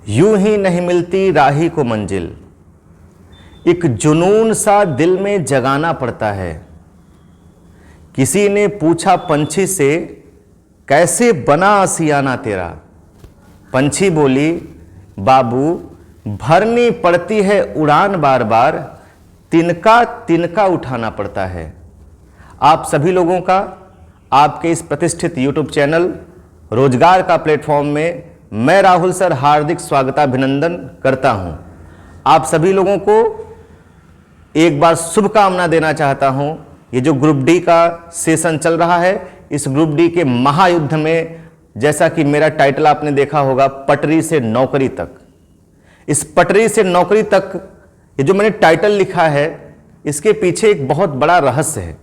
यूं ही नहीं मिलती राही को मंजिल, एक जुनून सा दिल में जगाना पड़ता है। किसी ने पूछा पंछी से, कैसे बना आशियाना तेरा। पंछी बोली, बाबू भरनी पड़ती है उड़ान बार बार, तिनका तिनका उठाना पड़ता है। आप सभी लोगों का आपके इस प्रतिष्ठित YouTube चैनल रोजगार का प्लेटफॉर्म में मैं राहुल सर हार्दिक स्वागताभिनंदन करता हूं। आप सभी लोगों को एक बार शुभकामना देना चाहता हूं। ये जो ग्रुप डी का सेशन चल रहा है, इस ग्रुप डी के महायुद्ध में, जैसा कि मेरा टाइटल आपने देखा होगा, पटरी से नौकरी तक। इस पटरी से नौकरी तक ये जो मैंने टाइटल लिखा है, इसके पीछे एक बहुत बड़ा रहस्य है।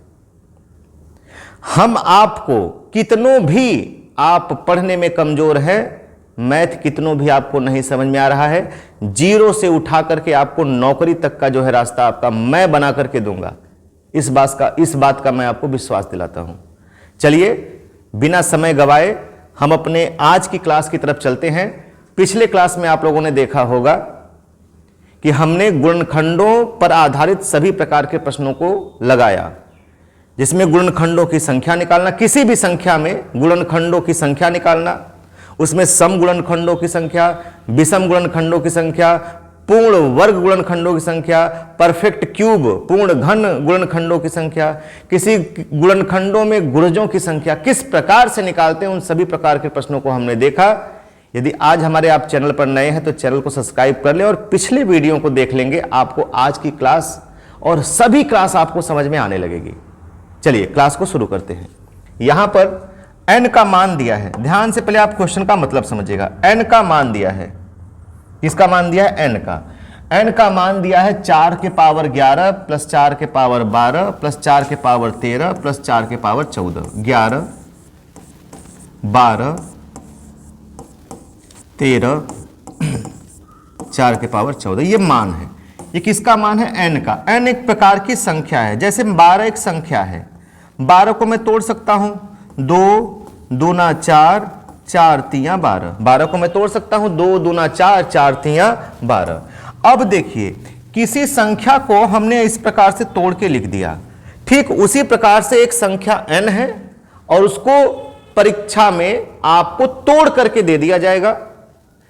हम आपको कितनों भी आप पढ़ने में कमजोर है, मैथ कितनों भी आपको नहीं समझ में आ रहा है, जीरो से उठा करके आपको नौकरी तक का जो है रास्ता आपका मैं बना करके दूंगा। इस बात का मैं आपको विश्वास दिलाता हूं। चलिए बिना समय गवाए हम अपने आज की क्लास की तरफ चलते हैं। पिछले क्लास में आप लोगों ने देखा होगा कि हमने गुणनखंडों पर आधारित सभी प्रकार के प्रश्नों को लगाया, जिसमें गुणनखंडों की संख्या निकालना, किसी भी संख्या में गुणनखंडों की संख्या निकालना, उसमें सम गुणनखंडों की संख्या, विषम गुणनखंडों की संख्या, पूर्ण वर्ग गुणनखंडों की संख्या, परफेक्ट क्यूब पूर्ण घन गुणनखंडों की संख्या, किसी गुणनखंडों में गुणजों की संख्या किस प्रकार से निकालते हैं, उन सभी प्रकार के प्रश्नों को हमने देखा। यदि आज हमारे आप चैनल पर नए हैं तो चैनल को सब्सक्राइब कर लें और पिछले वीडियो को देख लेंगे। आपको आज की क्लास और सभी क्लास आपको समझ में आने लगेगी। चलिए क्लास को शुरू करते हैं। यहां पर n का मान दिया है। ध्यान से पहले आप क्वेश्चन का मतलब समझिएगा। n का मान दिया है, किसका मान दिया है? n का। n का मान दिया है 4 के पावर 11 प्लस 4 के पावर 12 प्लस 4 के पावर 13 प्लस 4 के पावर 14। 11 12 13 4 के पावर 14, ये मान है। ये किसका मान है? n का। n एक प्रकार की संख्या है। जैसे 12 एक संख्या है, 12 को मैं तोड़ सकता हूं, 2 दूना 4, 4 तिया 12। 12 को मैं तोड़ सकता हूं, 2 दूना 4, 4 तिया 12। अब देखिए, किसी संख्या को हमने इस प्रकार से तोड़ के लिख दिया, ठीक उसी प्रकार से एक संख्या n है और उसको परीक्षा में आपको तोड़ करके दे दिया जाएगा।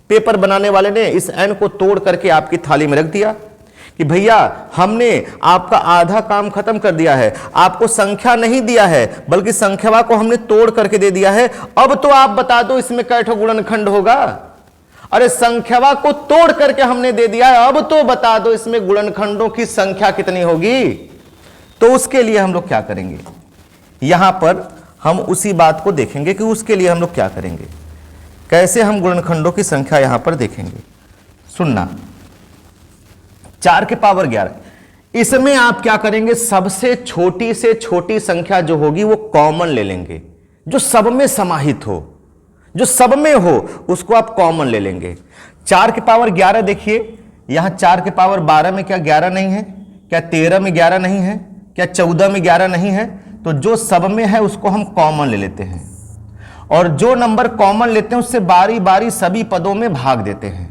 पेपर बनाने वाले ने इस n को तोड़ करके आपकी थाली में रख दिया कि भैया हमने आपका आधा काम खत्म कर दिया है, आपको संख्या नहीं दिया है बल्कि संख्यावा को हमने तोड़ करके दे दिया है। अब तो आप बता दो इसमें कैठो गुणनखंड होगा। अरे संख्यावा को तोड़ करके हमने दे दिया है, अब तो बता दो इसमें गुणनखंडों की संख्या कितनी होगी। तो उसके लिए हम लोग क्या करेंगे, यहां पर हम उसी बात को देखेंगे कि उसके लिए हम लोग क्या करेंगे, कैसे हम गुणनखंडों की संख्या यहां पर देखेंगे। सुनना, 4 के पावर 11, इसमें आप क्या करेंगे, सबसे छोटी से छोटी संख्या जो होगी वो कॉमन ले लेंगे, जो सब में समाहित हो, जो सब में हो उसको आप कॉमन ले लेंगे। 4 के पावर 11 देखिए, यहां 4 के पावर 12 में क्या 11 नहीं है? क्या 13 में 11 नहीं है? क्या 14 में 11 नहीं है? तो जो सब में है उसको हम कॉमन ले लेते हैं और जो नंबर कॉमन लेते हैं उससे बारी बारी सभी पदों में भाग देते हैं।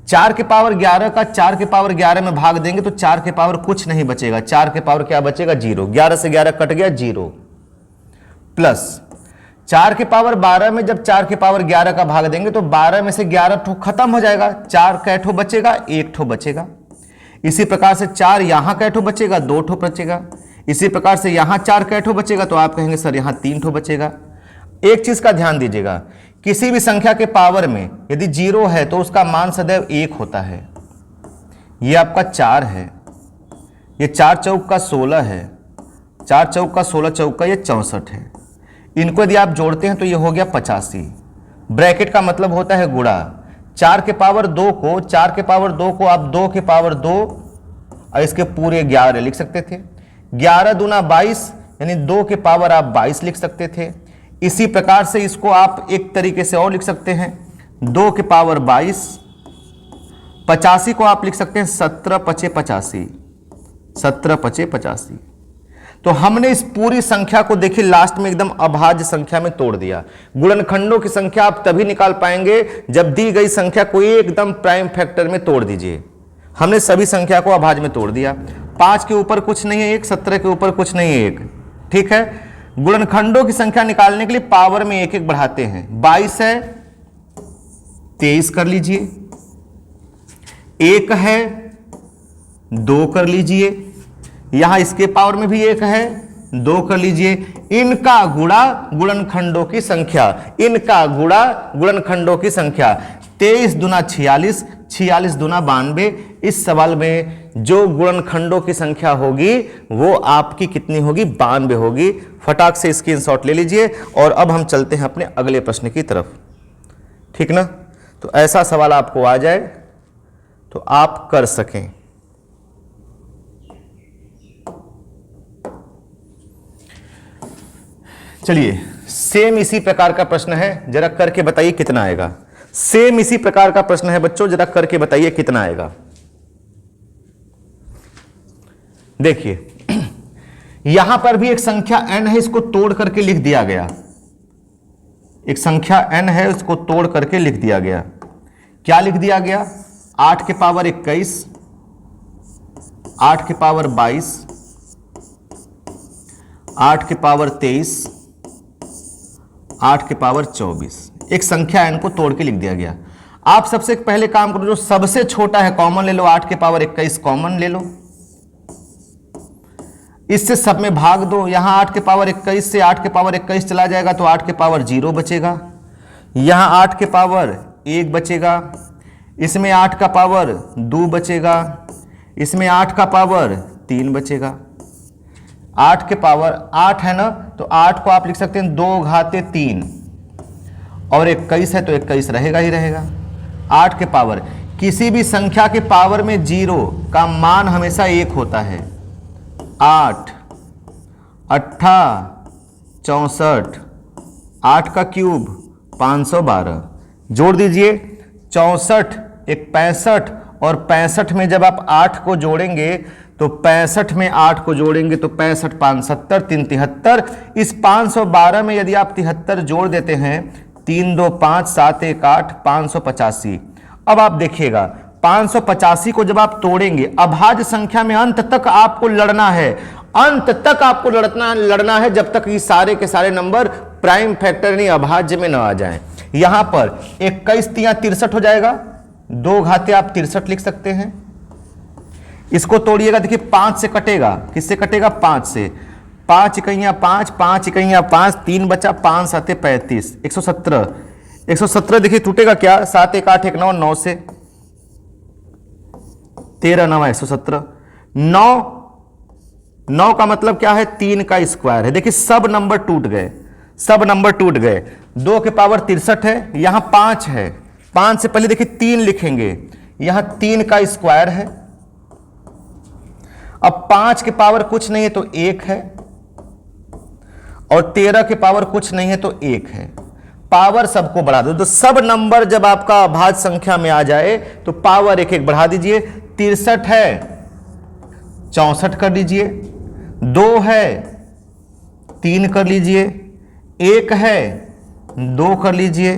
4 के पावर 11 का 4 के पावर 11 में भाग देंगे तो 4 के पावर कुछ नहीं बचेगा, 4 के पावर क्या बचेगा? 0। 11 से 11 कट गया, 0। प्लस 4 के पावर 12 में जब 4 के पावर 11 का भाग देंगे तो 12 में से 11 ठो खत्म हो जाएगा, 4 कैठो बचेगा? 1 ठो बचेगा। इसी प्रकार से 4 यहां कैठो बचेगा? 2 ठो बचेगा। इसी प्रकार से यहां 4 कैठो बचेगा? तो आप कहेंगे सर यहां 3 ठो बचेगा। एक चीज का ध्यान दीजिएगा, किसी भी संख्या के पावर में यदि 0 है तो उसका मान सदैव 1 होता है। ये आपका 4 है, ये 4 चौक का 16 है, 4 चौक का 16 चौक का ये 64 है। इनको यदि आप जोड़ते हैं तो ये हो गया 85। ब्रैकेट का मतलब होता है गुणा। 4 के पावर 2 को 4 के पावर 2 को आप 2 के पावर 2 और इसके पूरे 11 लिख सकते थे। 11 दूना 22 यानी 2 के पावर आप 22 लिख सकते थे। इसी प्रकार से इसको आप एक तरीके से और लिख सकते हैं, 2 के पावर 22। 85 को आप लिख सकते हैं 17 पचे 85, 17 पचे 85। तो हमने इस पूरी संख्या को देखिए लास्ट में एकदम अभाज्य संख्या में तोड़ दिया। गुणनखंडों की संख्या आप तभी निकाल पाएंगे जब दी गई संख्या को एकदम प्राइम फैक्टर में तोड़ दीजिए। हमने सभी संख्या को अभाज्य में तोड़ दिया। 5 के ऊपर कुछ नहीं है 1, 17 के ऊपर कुछ नहीं है 1, ठीक है। गुणनखंडों की संख्या निकालने के लिए पावर में 1 1 बढ़ाते हैं। 22 है 23 कर लीजिए, 1 है 2 कर लीजिए, यहां इसके पावर में भी 1 है 2 कर लीजिए। इनका गुणा गुणनखंडों की संख्या, इनका गुणा गुणनखंडों की संख्या 23 दूना 46, 46 दूना 92। इस सवाल में जो गुणनखंडों की संख्या होगी वो आपकी कितनी होगी? 92 होगी। फटाक से स्क्रीनशॉट ले लीजिए और अब हम चलते हैं अपने अगले प्रश्न की तरफ, ठीक ना। तो ऐसा सवाल आपको आ जाए तो आप कर सकें। चलिए सेम इसी प्रकार का प्रश्न है, जरा करके बताइए कितना आएगा। सेम इसी प्रकार का प्रश्न है बच्चों, जरा करके बताइए कितना आएगा। देखिए यहां पर भी एक संख्या n है, इसको तोड़ करके लिख दिया गया। एक संख्या n है, उसको तोड़ करके लिख दिया गया। क्या लिख दिया गया? 8 के पावर 21, 8 के पावर 22, 8 के पावर 23, 8 के पावर 24। एक संख्या n को तोड़ के लिख दिया गया। आप सबसे पहले काम करो, जो सबसे छोटा है कॉमन ले लो, 8 के पावर 21 कॉमन ले लो, इससे सब में भाग दो। यहां 8 के पावर 21 से 8 के पावर 21 चला जाएगा तो 8 के पावर 0 बचेगा, यहां 8 के पावर 1 बचेगा, इसमें 8 का पावर 2 बचेगा, इसमें 8 का पावर 3 बचेगा। 8 के पावर 8 है ना, तो 8 को आप लिख सकते हैं 2 घाते 3 और 21 है तो 21 रहेगा ही रहेगा। 8 के पावर, किसी भी संख्या के पावर में 0 का मान हमेशा 1 होता है। 8 8 64, 8 का क्यूब 512, जोड़ दीजिए 64 एक 65 और 65 में जब आप 8 को जोड़ेंगे तो 65 में 8 को जोड़ेंगे तो 65 5 70 3 73। इस 512 में यदि आप 73 जोड़ देते हैं, 3 2 5 7 1 8 585। अब आप देखिएगा 585 को जब आप तोड़ेंगे, अभाज्य संख्या में अंत तक आपको लड़ना है, अंत तक आपको लड़ना है जब तक ये सारे के सारे नंबर प्राइम फैक्टर नहीं अभाज्य में न आ जाएं। यहां पर 21 तिया 63 हो जाएगा, 2 घाते आप 63 लिख सकते हैं। इसको तोड़िएगा, देखिए 5 से कटेगा, किससे कटेगा? 5 से। 5 इकाइयां 5, 5 इकाइयां 5, 3 बचा, 5 7 35, 117। 117 देखिए टूटेगा क्या? 7 1 8 1 9, 9 से 13 9 117। 9 का मतलब क्या है? 3 का स्क्वायर है। देखिए सब नंबर टूट गए, सब नंबर टूट गए। 2 के पावर 63 है, यहां 5 है, 5 से पहले देखिए 3 लिखेंगे, यहां 3 का स्क्वायर है। अब 5 के पावर कुछ नहीं है तो 1 है, और 13 के पावर कुछ नहीं है तो 1 है। पावर सबको बढ़ा दो, तो सब नंबर जब आपका अभाज्य संख्या में आ जाए तो पावर 1 1 बढ़ा दीजिए। 63 है 64 कर लीजिए, 2 है 3 कर लीजिए, 1 है 2 कर लीजिए,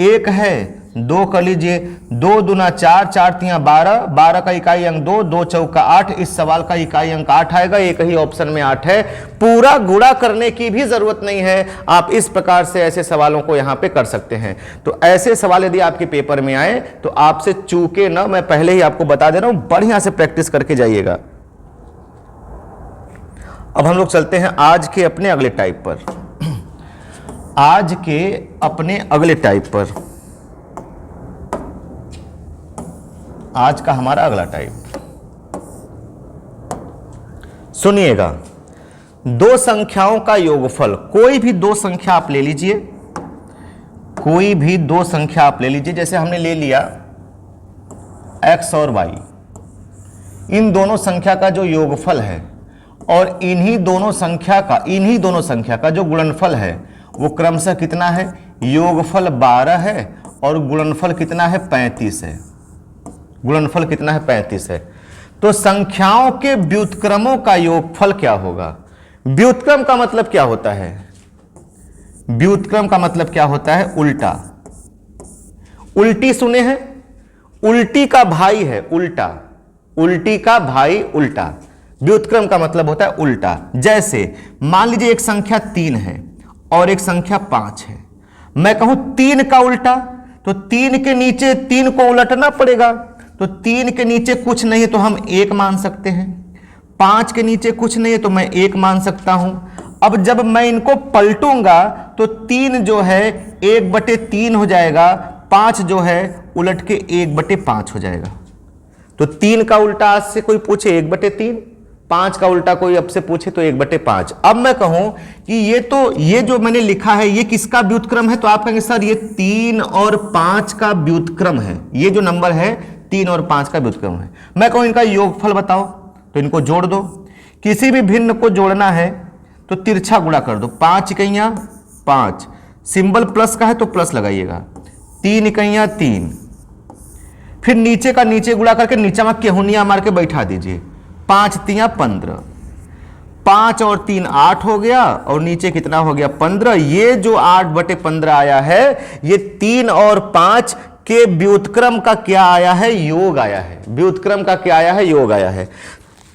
1 है 2 कर लीजिए। 2 दूना 4, 4 तिया 12, 12 का इकाई अंक 2, 2 चौका 8। इस सवाल का इकाई अंक 8 आएगा, एक ही ऑप्शन में 8 है। पूरा गुणा करने की भी जरूरत नहीं है, आप इस प्रकार से ऐसे सवालों को यहां पे कर सकते हैं। तो ऐसे सवाल यदि आपके पेपर में आए तो आपसे चूके ना, मैं पहले ही आपको बता दे रहा हूं, बढ़िया से प्रैक्टिस करके जाइएगा। अब हम लोग चलते हैं आज के अपने अगले टाइप पर, आज के अपने अगले टाइप पर। आज का हमारा अगला टाइप सुनिएगा, दो संख्याओं का योगफल। कोई भी दो संख्या आप ले लीजिए, कोई भी दो संख्या आप ले लीजिए, जैसे हमने ले लिया x और y, इन दोनों संख्या का जो योगफल है और इन्हीं दोनों संख्या का जो गुणनफल है वो क्रमशः कितना है? योगफल 12 है और गुणनफल कितना है? 35 है। गुणनफल कितना है? 35 है। तो संख्याओं के व्युत्क्रमों का योगफल क्या होगा? व्युत्क्रम का मतलब क्या होता है? व्युत्क्रम का मतलब क्या होता है? उल्टा। उल्टी सुने हैं? उल्टी का भाई है उल्टा, उल्टी का भाई उल्टा। व्युत्क्रम का मतलब होता है उल्टा। जैसे मान लीजिए एक संख्या 3 है और एक संख्या 5 है, मैं कहूं 3 का उल्टा, तो 3 के नीचे 3 को उलटना पड़ेगा, तो 3 के नीचे कुछ नहीं है तो हम 1 मान सकते हैं, 5 के नीचे कुछ नहीं है तो मैं 1 मान सकता हूं। अब जब मैं इनको पलटूंगा तो 3 जो है 1/3 हो जाएगा, 5 जो है उलट के 1/5 हो जाएगा। तो 3 का उल्टा आज से कोई पूछे 1/3, 5 का उल्टा कोई अब से पूछे तो 1/5। अब मैं कहूं कि ये जो मैंने लिखा है ये किसका व्युत्क्रम है, तो आप कहेंगे सर ये 3 और 5 का व्युत्क्रम है, ये जो नंबर है 3 और 5 का व्युत्क्रम है। मैं कहूं इनका योगफल बताओ, तो इनको जोड़ दो। किसी भी भिन्न को जोड़ना है तो तिरछा गुणा कर दो, 5 इकाइयां 5, सिंबल प्लस का है तो प्लस लगाइएगा, 3 इकाइयां 3, फिर नीचे का नीचे गुणा करके नीचे में केहुनिया मार के बैठा दीजिए, 5 तियां 15, 5 और 3 8 हो गया और नीचे कितना हो गया 15। ये जो 8/15 आया है ये 3 और 5 के व्युत्क्रम का क्या आया है? योग आया है। व्युत्क्रम का क्या आया है? योग आया है।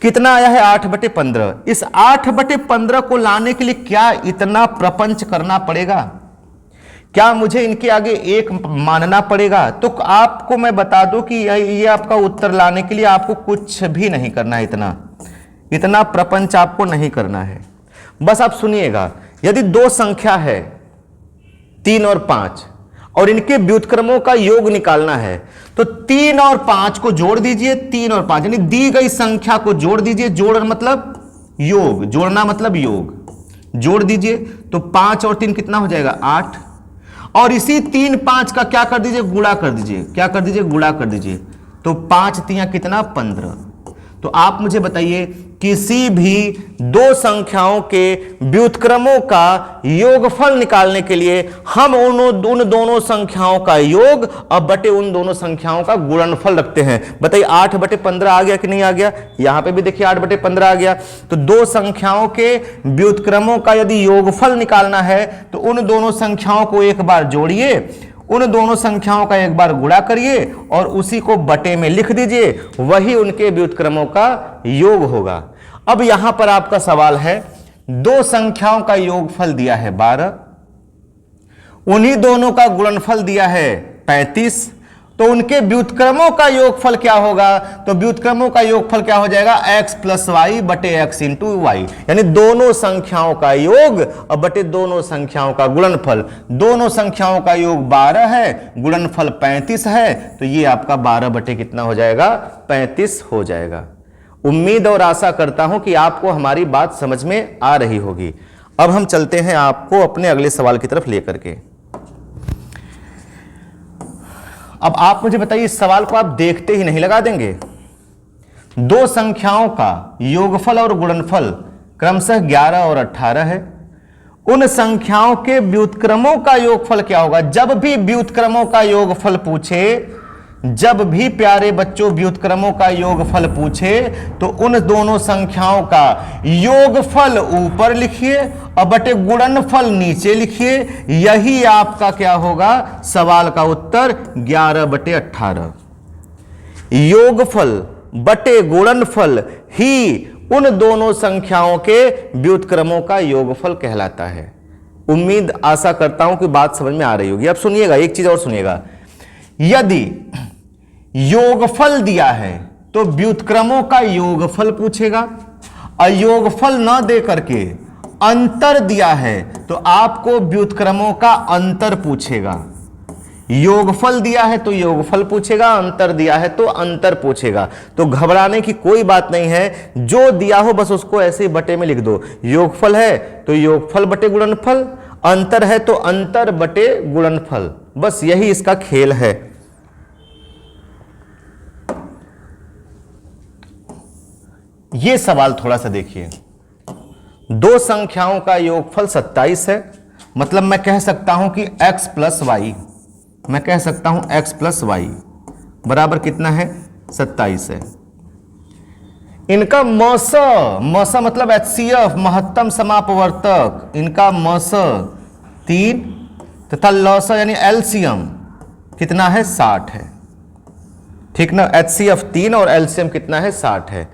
कितना आया है? 8/15। इस 8/15 को लाने के लिए क्या इतना प्रपंच करना पड़ेगा? क्या मुझे इनके आगे 1 मानना पड़ेगा? तो आपको मैं बता दूं कि ये आपका उत्तर लाने के लिए आपको कुछ भी नहीं करना है, इतना प्रपंच आपको नहीं करना है। बस आप सुनिएगा, यदि 2 संख्या है 3 और 5 और इनके व्युत्क्रमों का योग निकालना है तो 3 और 5 को जोड़ दीजिए, 3 और 5 यानी दी गई संख्या को जोड़ दीजिए। जोड़ मतलब योग, जोड़ना मतलब योग, जोड़ दीजिए तो 5 और 3 कितना हो जाएगा 8, और इसी 3 5 का क्या कर दीजिए? गुणा कर दीजिए। क्या कर दीजिए? गुणा कर दीजिए, तो 5 तियां कितना 15। तो आप मुझे बताइए किसी भी 2 संख्याओं के व्युत्क्रमों का योगफल निकालने के लिए हम उन दोनों संख्याओं का योग और बटे उन दोनों संख्याओं का गुणनफल रखते हैं। बताइए 8/15 आ गया कि नहीं आ गया? यहां पे भी देखिए 8/15 आ गया। तो 2 संख्याओं के व्युत्क्रमों का यदि योगफल निकालना है तो उन दोनों संख्याओं को एक बार जोड़िए, उन दोनों संख्याओं का एक बार गुणा करिए और उसी को बटे में लिख दीजिए, वही उनके व्युत्क्रमों का योग होगा। अब यहां पर आपका सवाल है, 2 संख्याओं का योगफल दिया है 12, उन्हीं दोनों का गुणनफल दिया है 35, तो उनके व्युत्क्रमों का योगफल क्या होगा? तो व्युत्क्रमों का योगफल क्या हो जाएगा? x + y बटे x × y, यानी दोनों संख्याओं का योग और बटे दोनों संख्याओं का गुणनफल। दोनों संख्याओं का योग 12 है, गुणनफल 35 है, तो ये आपका 12 बटे कितना हो जाएगा? 35 हो जाएगा। उम्मीद और आशा करता हूं कि आपको हमारी बात समझ में आ रही होगी। अब हम चलते हैं आपको अपने अगले सवाल की तरफ लेकर के। अब आप मुझे बताइए, इस सवाल को आप देखते ही नहीं लगा देंगे? 2 संख्याओं का योगफल और गुणनफल क्रमशः 11 और 18 है। उन संख्याओं के व्युत्क्रमों का योगफल क्या होगा? जब भी व्युत्क्रमों का योगफल पूछे, जब भी प्यारे बच्चों व्युत्क्रमों का योगफल पूछे तो उन दोनों संख्याओं का योगफल ऊपर लिखिए और बटे गुणनफल नीचे लिखिए। यही आपका क्या होगा? सवाल का उत्तर 11/18। योगफल बटे गुणनफल ही उन दोनों संख्याओं के व्युत्क्रमों का योगफल कहलाता है। उम्मीद आशा करता हूं कि बात समझ में आ रही होगी। अब सुनिएगा, एक चीज और सुनिएगा, यदि योगफल दिया है तो व्युत्क्रमों का योगफल पूछेगा, और योगफल ना दे करके अंतर दिया है तो आपको व्युत्क्रमों का अंतर पूछेगा। योगफल दिया है तो योगफल पूछेगा, अंतर दिया है तो अंतर पूछेगा। तो घबराने की कोई बात नहीं है, जो दिया हो बस उसको ऐसे बटे में लिख दो। योगफल है तो योगफल बटे गुणनफल, अंतर है तो अंतर बटे गुणनफल, बस यही इसका खेल है। ये सवाल थोड़ा सा देखिए, 2 संख्याओं का योगफल 27 है, मतलब मैं कह सकता हूं कि x + y, मैं कह सकता हूं x + y बराबर कितना है? 27 है। इनका मस, मस मतलब HCF महत्तम समापवर्तक, इनका मस 3 तथा लस यानी एलसीएम कितना है 60 है, ठीक ना। HCF 3 और एलसीएम कितना है 60 है।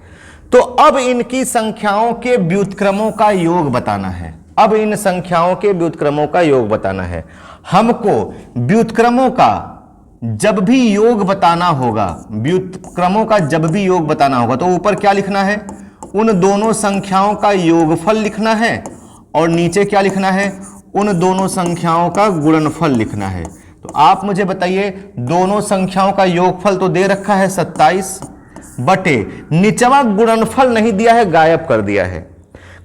तो अब इनकी संख्याओं के व्युत्क्रमों का योग बताना है। अब इन संख्याओं के व्युत्क्रमों का योग बताना है। हमको व्युत्क्रमों का जब भी योग बताना होगा, व्युत्क्रमों का जब भी योग बताना होगा तो ऊपर क्या लिखना है, उन दोनों संख्याओं का योगफल लिखना है, और नीचे क्या लिखना है, उन दोनों संख्याओं का गुणनफल लिखना है। तो आप मुझे बताइए, दोनों संख्याओं का योगफल तो दे रखा है 27 बटे निचवा गुणनफल नहीं दिया है, गायब कर दिया है।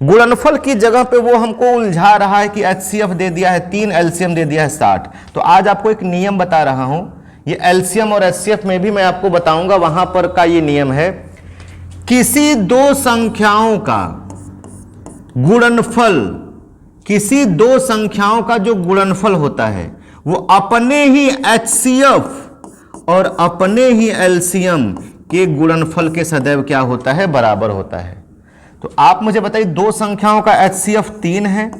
गुणनफल की जगह पे वो हमको उलझा रहा है कि HCF दे दिया है 3, एलसीएम दे दिया है 60। तो आज आपको एक नियम बता रहा हूं, ये एलसीएम और HCF में भी मैं आपको बताऊंगा, वहां पर का ये नियम है, किसी दो संख्याओं का गुणनफल, किसी दो संख्याओं का जो गुणनफल होता है वो अपने ही HCF और अपने ही एलसीएम के गुणनफल के सदैव क्या होता है, बराबर होता है। तो आप मुझे बताइए, दो संख्याओं का HCF 3 है,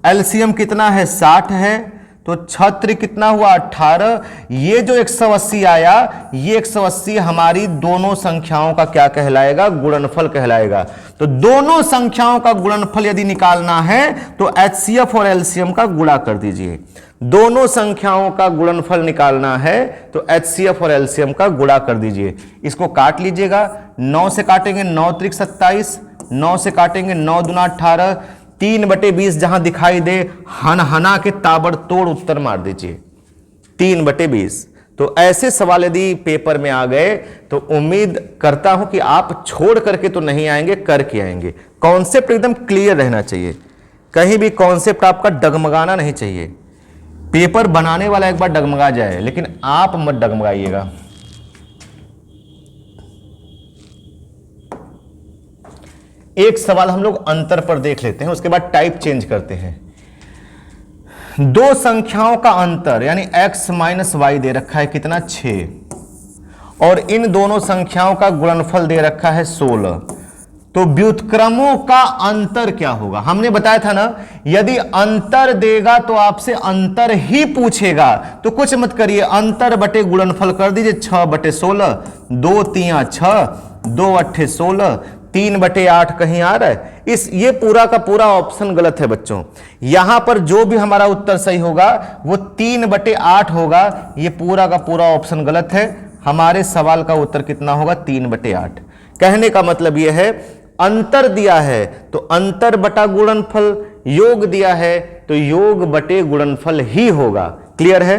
एलसीएम कितना है 60 है, तो छत्र कितना हुआ 18। ये जो 180 आया, ये 180 हमारी दोनों संख्याओं का क्या कहलाएगा, गुणनफल कहलाएगा। तो दोनों संख्याओं का गुणनफल यदि निकालना है तो HCF और एलसीएम का गुणा कर दीजिए। दोनों संख्याओं का गुणनफल निकालना है तो HCF और एलसीएम का गुणा कर दीजिए। इसको काट लीजिएगा, 9 से काटेंगे 9 त्रिक 27, 9 से काटेंगे 9 दूना 18, 3/20 जहां दिखाई दे हना के ताबड़तोड़ उत्तर मार दीजिए 3/20। तो ऐसे सवाल यदि पेपर में आ गए तो उम्मीद करता हूं कि आप छोड़ करके तो नहीं आएंगे, करके आएंगे। कॉन्सेप्ट एकदम क्लियर रहना चाहिए, कहीं भी कॉन्सेप्ट आपका डगमगाना नहीं चाहिए। पेपर बनाने वाला एक बार डगमगा जाए, लेकिन आप मत डगमगाइएगा। एक सवाल हम लोग अंतर पर देख लेते हैं, उसके बाद टाइप चेंज करते हैं। दो संख्याओं का अंतर यानी x माइनस वाई दे रखा है कितना 6, और इन दोनों संख्याओं का गुणनफल दे रखा है 16। तो व्युत्क्रमों का अंतर क्या होगा, हमने बताया था ना, यदि अंतर देगा तो आपसे अंतर ही पूछेगा। तो कुछ मत करिए, अंतर बटे गुणनफल कर दीजिए 6/16, 2 3 6, 2 8 16, 3/8 कहीं आ रहा है। ये पूरा का पूरा ऑप्शन गलत है बच्चों। यहां पर जो भी हमारा उत्तर सही होगा वो 3/8 होगा। ये पूरा का पूरा ऑप्शन गलत है। हमारे सवाल का उत्तर कितना होगा 3/8। कहने का मतलब यह है, अंतर दिया है तो अंतर बटा गुणनफल, योग दिया है तो योग बटे गुणनफल ही होगा। क्लियर है।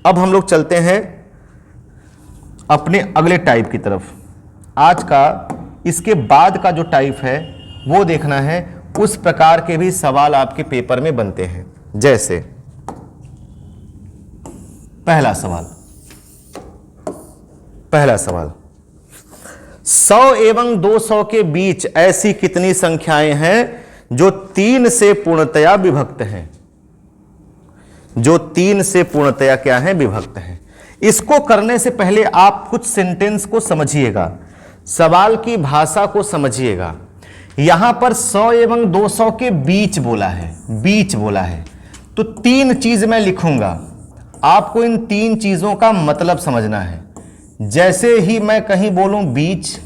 अब हम लोग चलते हैं अपने अगले टाइप की तरफ। आज का इसके बाद का जो टाइप है वो देखना है। उस प्रकार के भी सवाल आपके पेपर में बनते हैं। जैसे पहला सवाल 100 एवं 200 के बीच ऐसी कितनी संख्याएं हैं जो 3 से पूर्णतया विभक्त हैं, जो 3 से पूर्णतया क्या है, विभक्त हैं। इसको करने से पहले आप कुछ सेंटेंस को समझिएगा, सवाल की भाषा को समझिएगा। यहां पर 100 एवं 200 के बीच बोला है, तो 3 चीज मैं लिखूंगा, आपको इन 3 चीजों का मतलब समझना है। जैसे ही मैं कहीं बोलूं बीच,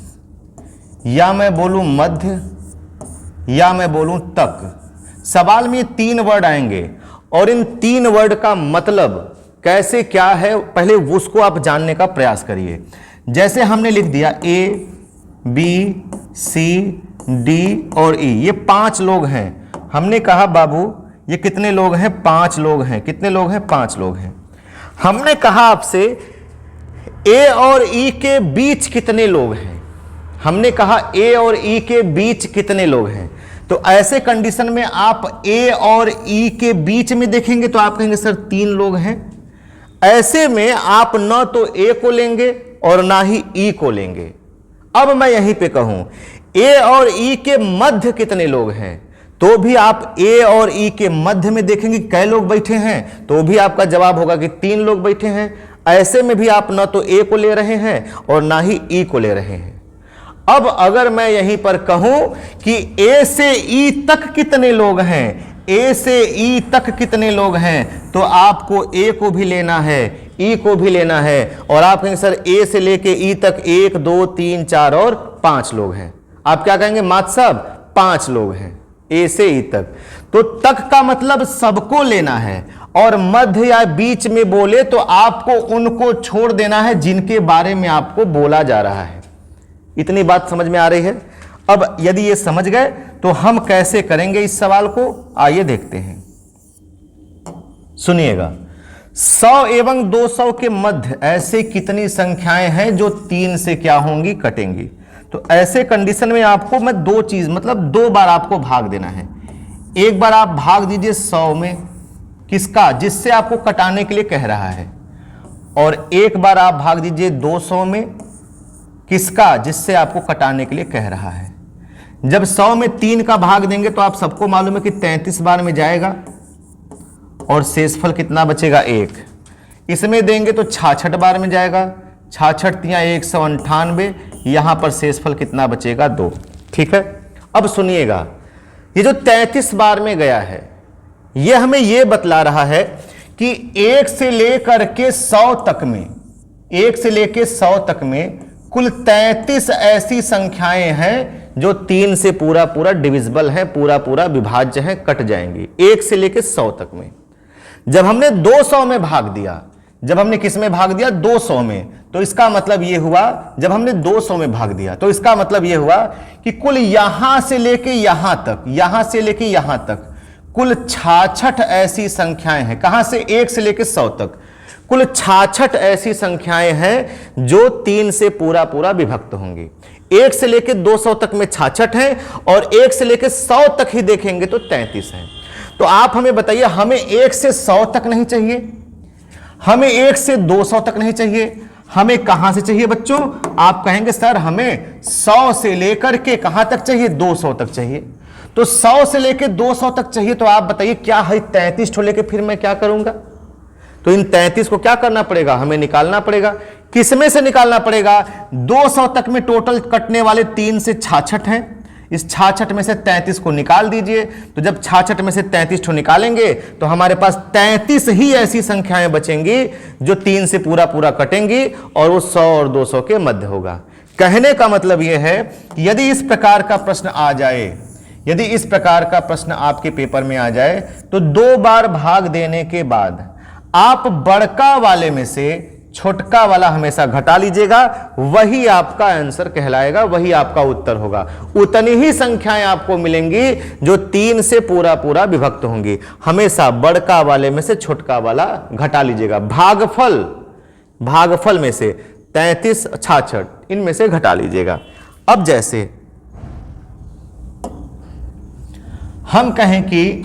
या मैं बोलूं मध्य, या मैं बोलूं तक, सवाल में 3 वर्ड आएंगे और इन 3 वर्ड का मतलब कैसे क्या है पहले उसको आप जानने का प्रयास करिए। जैसे हमने लिख दिया A, B, C, D और E, ये 5 लोग हैं। हमने कहा बाबू ये कितने लोग हैं, 5 लोग हैं। कितने लोग हैं, 5 लोग हैं। हमने कहा आपसे A और E के बीच कितने लोग हैं, हमने कहा A और E के बीच कितने लोग हैं। तो ऐसे कंडीशन में आप A और E के बीच में देखेंगे तो आप कहेंगे सर 3 लोग हैं। ऐसे में आप न तो A को लेंगे और ना ही E को लेंगे। अब मैं यहीं पे कहूं A और E के मध्य कितने लोग हैं, तो भी आप A और E के मध्य में देखेंगे कै लोग बैठे हैं, तो भी आपका जवाब होगा कि 3 लोग बैठे हैं। ऐसे में भी आप ना तो A को ले रहे हैं और ना ही E को ले रहे हैं। अब अगर मैं यहीं पर कहूं कि ए से ई तक कितने लोग हैं, ए से ई तक कितने लोग हैं, तो आपको ए को भी लेना है, ई को भी लेना है, और आप कहेंगे सर ए से लेके ई तक 1 2 3 4 और 5 लोग हैं। आप क्या कहेंगे मात साहब 5 लोग हैं ए से ई तक। तो तक का मतलब सबको लेना है, और मध्य या बीच में बोले तो आपको उनको छोड़ देना है जिनके बारे में आपको बोला जा रहा है। इतनी बात समझ में आ रही है? अब यदि ये समझ गए तो हम कैसे करेंगे इस सवाल को, आइए देखते हैं। सुनिएगा, 100 एवं 200 के मध्य ऐसे कितनी संख्याएं हैं जो 3 से क्या होंगी, कटेंगी। तो ऐसे कंडीशन में आपको मैं 2 चीज मतलब 2 बार आपको भाग देना है। एक बार आप भाग दीजिए 100 में, किसका, जिससे आपको कटाने के लिए कह रहा है, और एक बार आप भाग दीजिए 200 में, किसका, जिससे आपको कटाने के लिए कह रहा है। जब 100 में 3 का भाग देंगे तो आप सबको मालूम है कि 33 बार में जाएगा, और शेषफल कितना बचेगा 1। इसमें देंगे तो 66 बार में जाएगा, 66 तिया 198, यहां पर शेषफल कितना बचेगा 2। ठीक है, अब सुनिएगा, ये जो 33 बार में गया है यह हमें यह बतला रहा है कि 1 से लेकर के 100 तक में, 1 से लेकर 100 तक में कुल 33 ऐसी संख्याएं हैं जो 3 से पूरा पूरा डिविजिबल है, पूरा पूरा विभाज्य है, कट जाएंगी 1 से लेकर 100 तक में। जब हमने 200 में भाग दिया, जब हमने किस में भाग दिया 200 में, तो इसका मतलब यह हुआ, जब हमने 200 में भाग दिया तो इसका मतलब यह हुआ कि कुल यहां से लेके यहां तक, यहां से लेके यहां तक कुल 66 ऐसी संख्याएं हैं। कहां से, 1 से लेके 100 तक कुल 66 ऐसी संख्याएं हैं जो 3 से पूरा पूरा विभक्त होंगी। 1 से लेके 200 तक में 66 हैं, और 1 से लेके 100 तक ही देखेंगे तो 33 हैं। तो आप हमें बताइए, हमें 1 से 100 तक नहीं चाहिए, हमें 1 से 200 तक नहीं चाहिए, हमें कहां से चाहिए बच्चों? आप कहेंगे सर हमें 100 से लेकर के कहां तक चाहिए, 200 तक चाहिए। तो 100 से लेकर 200 तक चाहिए, तो आप बताइए क्या है 33 को लेकर फिर मैं क्या करूंगा? तो इन 33 को क्या करना पड़ेगा, हमें निकालना पड़ेगा। किसमें से निकालना पड़ेगा? 200 तक में टोटल कटने वाले 3 से 66 हैं, इस 66 में से 33 को निकाल दीजिए। तो जब 66 में से 33 को निकालेंगे तो हमारे पास 33 ही ऐसी संख्याएं बचेंगी जो 3 से पूरा पूरा कटेंगी, और वो 100 और 200 के मध्य होगा। कहने का मतलब यह है कि यदि इस प्रकार का प्रश्न आ जाए, यदि इस प्रकार का प्रश्न आपके पेपर में आ जाए, तो 2 बार भाग देने के बाद आप बड़का वाले में से छोटका वाला हमेशा घटा लीजिएगा, वही आपका आंसर कहलाएगा, वही आपका उत्तर होगा। उतनी ही संख्याएं आपको मिलेंगी जो 3 से पूरा पूरा विभक्त होंगी। हमेशा बड़का वाले में से छोटका वाला घटा लीजिएगा। भागफल, भागफल में से 33 66 इनमें से घटा लीजिएगा। अब जैसे हम कहें कि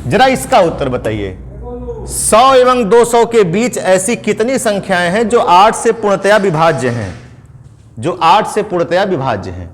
जरा इसका उत्तर बताइए, 100 एवं 200 के बीच ऐसी कितनी संख्याएं हैं जो 8 से पूर्णतया विभाज्य हैं, जो 8 से पूर्णतया विभाज्य हैं?